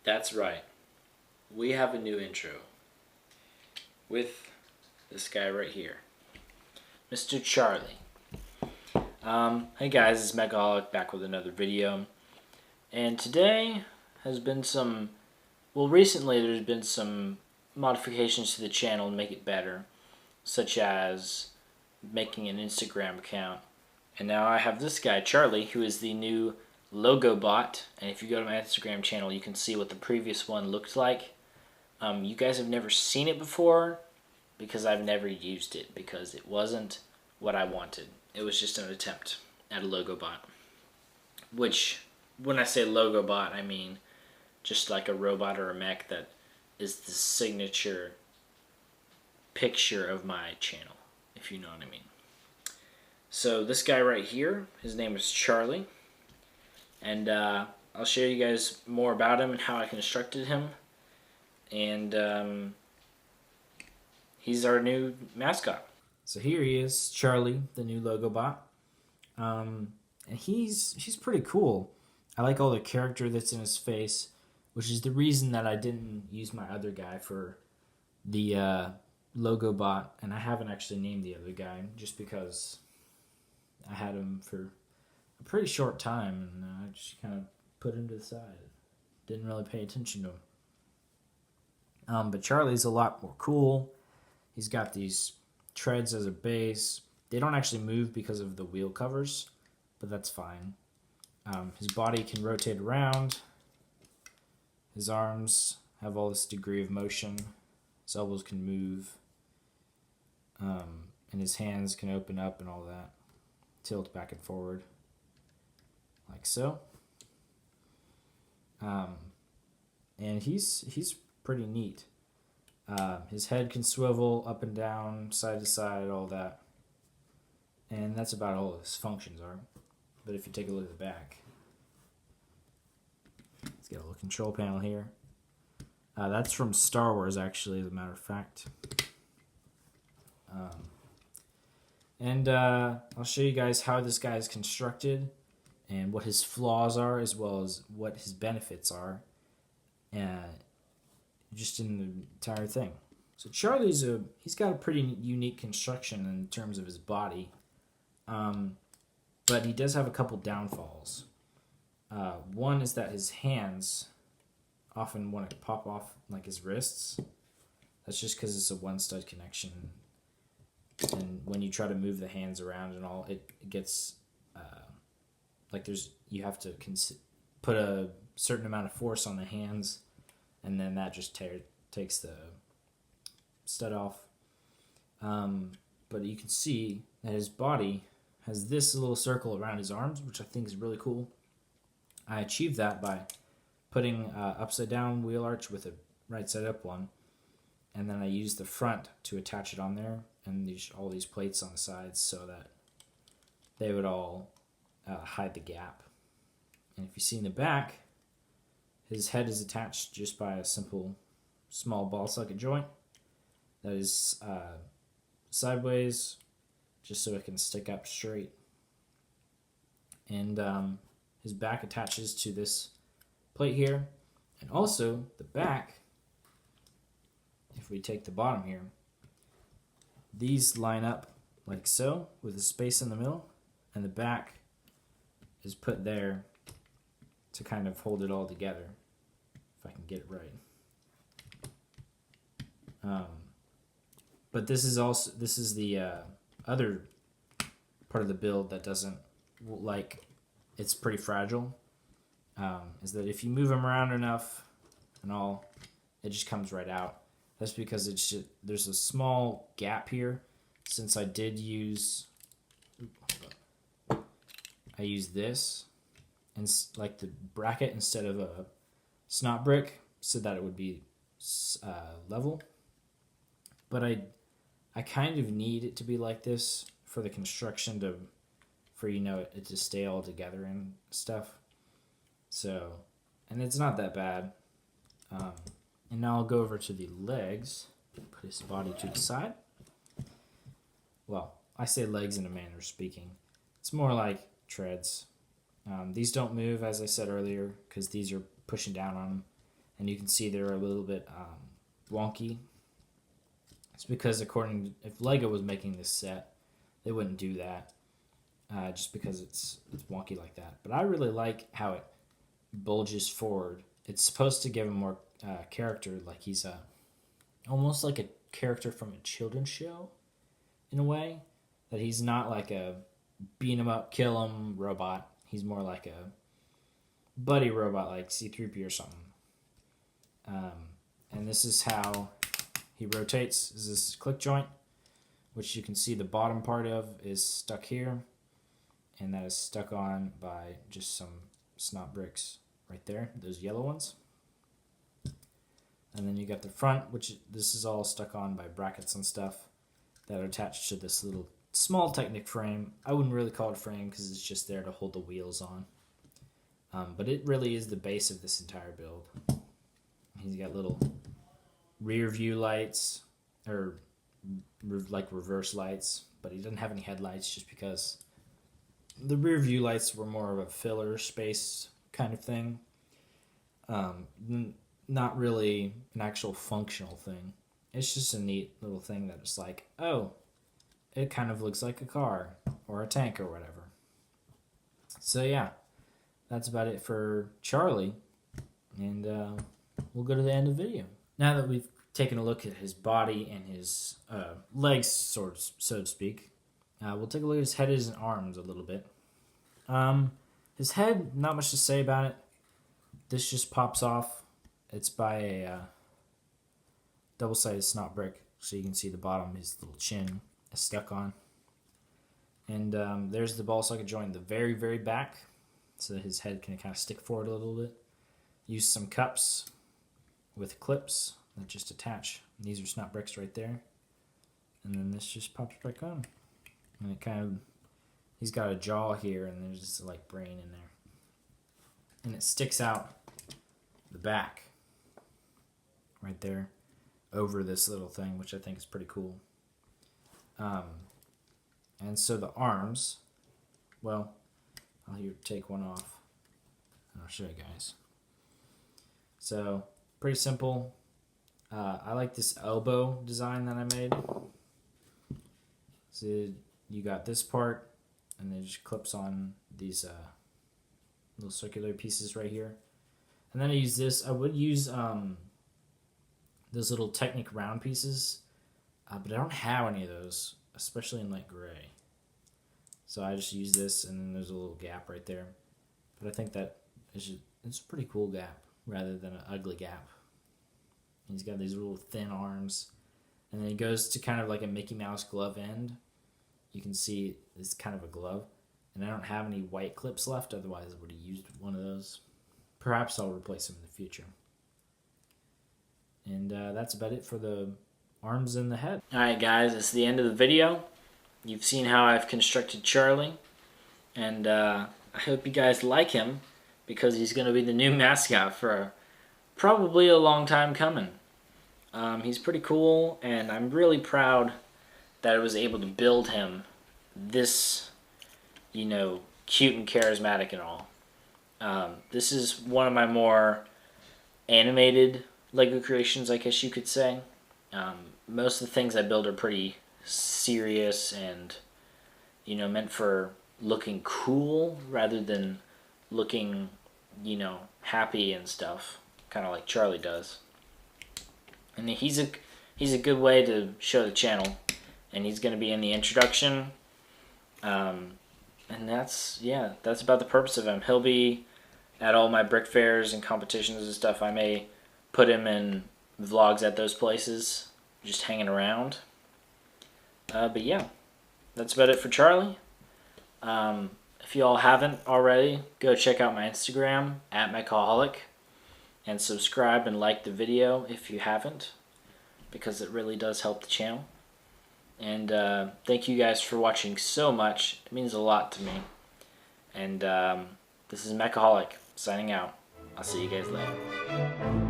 That's right. We have a new intro with this guy right here, Mr. Charlie. Hey guys, it's Mechahaulic back with another video. And today has been recently there's been some modifications to the channel to make it better, such as making an Instagram account. And now I have this guy, Charlie, who is the new logobot. And if you go to my Instagram channel, you can see what the previous one looked like. You guys have never seen it before because I've never used it because it wasn't what I wanted. It was just an attempt at a logobot. Which, when I say logobot, I mean just like a robot or a mech that is the signature picture of my channel, if you know what I mean. So this guy right here, his name is Charlie. And I'll show you guys more about him and how I constructed him. And he's our new mascot. So here he is, Charlie, the new logobot. And he's pretty cool. I like all the character that's in his face, which is the reason that I didn't use my other guy for the logobot. And I haven't actually named the other guy just because I had him for a pretty short time, and I just kind of put him to the side. Didn't really pay attention to him. But Charlie's a lot more cool. He's got these treads as a base. They don't actually move because of the wheel covers, but that's fine. His body can rotate around. His arms have all this degree of motion. His elbows can move. And his hands can open up and all that. Tilt back and forward. Like so. And he's pretty neat. His head can swivel up and down, side to side, all that. And that's about all his functions are. But if you take a look at the back, let's get a little control panel here. That's from Star Wars, actually, as a matter of fact. And I'll show you guys how this guy is constructed and what his flaws are, as well as what his benefits are, just in the entire thing. So Charlie's he's got a pretty unique construction in terms of his body, but he does have a couple downfalls. One is that his hands often want to pop off like his wrists. That's just because it's a one stud connection, and when you try to move the hands around and all, it gets like you have to put a certain amount of force on the hands, and then that just takes the stud off. But you can see that his body has this little circle around his arms, which I think is really cool. I achieved that by putting upside down wheel arch with a right side up one, and then I used the front to attach it on there, and all these plates on the sides so that they would all hide the gap. And if you see in the back, his head is attached just by a simple small ball socket joint that is sideways, just so it can stick up straight. And his back attaches to this plate here. And also the back, if we take the bottom here, these line up like so with a space in the middle, and the back is put there to kind of hold it all together, if I can get it right. But this is the other part of the build that doesn't, like, it's pretty fragile, is that if you move them around enough and all, it just comes right out. That's because there's a small gap here, since I used this and like the bracket instead of a snot brick, so that it would be level. But I kind of need it to be like this for the construction for it to stay all together and stuff. So, and it's not that bad. And now I'll go over to the legs. Put his body to the side. Well, I say legs in a manner of speaking. It's more like treads. These don't move, as I said earlier, because these are pushing down on them. And you can see they're a little bit wonky. It's because if Lego was making this set, they wouldn't do that. Just because it's wonky like that. But I really like how it bulges forward. It's supposed to give him more character, like he's almost like a character from a children's show, in a way. That he's not like a beat him up, kill him robot. He's more like a buddy robot, like C-3PO or something. And this is how he rotates. Is this click joint, which you can see the bottom part of is stuck here, and that is stuck on by just some snot bricks right there, those yellow ones. And then you got the front, which this is all stuck on by brackets and stuff that are attached to this little small Technic frame. I wouldn't really call it a frame because it's just there to hold the wheels on. But it really is the base of this entire build. He's got little rear view lights, or like reverse lights, but he doesn't have any headlights just because the rear view lights were more of a filler space kind of thing. Not really an actual functional thing. It's just a neat little thing that is like, oh, it kind of looks like a car or a tank or whatever. So yeah, that's about it for Charlie. And we'll go to the end of the video. Now that we've taken a look at his body and his legs, so to speak, we'll take a look at his head and his arms a little bit. His head, not much to say about it. This just pops off. It's by a double-sided snot brick, so you can see the bottom, his little chin is stuck on. And there's the ball socket joint in the very, very back, so that his head can kind of stick forward a little bit. Use some cups with clips that just attach. And these are snot bricks right there. And then this just pops back on. And it kind of, he's got a jaw here, and there's just like brain in there. And it sticks out the back right there over this little thing, which I think is pretty cool. And so the arms, well, I'll here take one off and I'll show you guys. So pretty simple. I like this elbow design that I made. So you got this part, and it just clips on these little circular pieces right here. And then I use this. I would use those little Technic round pieces, but I don't have any of those, especially in light gray. So I just use this, and then there's a little gap right there. But I think that it's a pretty cool gap rather than an ugly gap. And he's got these little thin arms, and then he goes to kind of like a Mickey Mouse glove end. You can see it's kind of a glove, and I don't have any white clips left, otherwise I would have used one of those. Perhaps I'll replace them in the future. And that's about it for the arms and the head. Alright guys, it's the end of the video. You've seen how I've constructed Charlie, and I hope you guys like him, because he's going to be the new mascot for probably a long time coming. He's pretty cool, and I'm really proud that I was able to build him this, cute and charismatic and all. This is one of my more animated Lego creations, I guess you could say. Most of the things I build are pretty serious and, meant for looking cool rather than looking, happy and stuff, kind of like Charlie does. And he's a good way to show the channel, and he's going to be in the introduction. And that's about the purpose of him. He'll be at all my brick fairs and competitions and stuff. I may put him in vlogs at those places, just hanging around. But yeah, that's about it for Charlie. If you all haven't already, go check out my Instagram, @Mechahaulic, and subscribe and like the video if you haven't, because it really does help the channel. And thank you guys for watching so much. It means a lot to me. And this is Mechahaulic signing out. I'll see you guys later.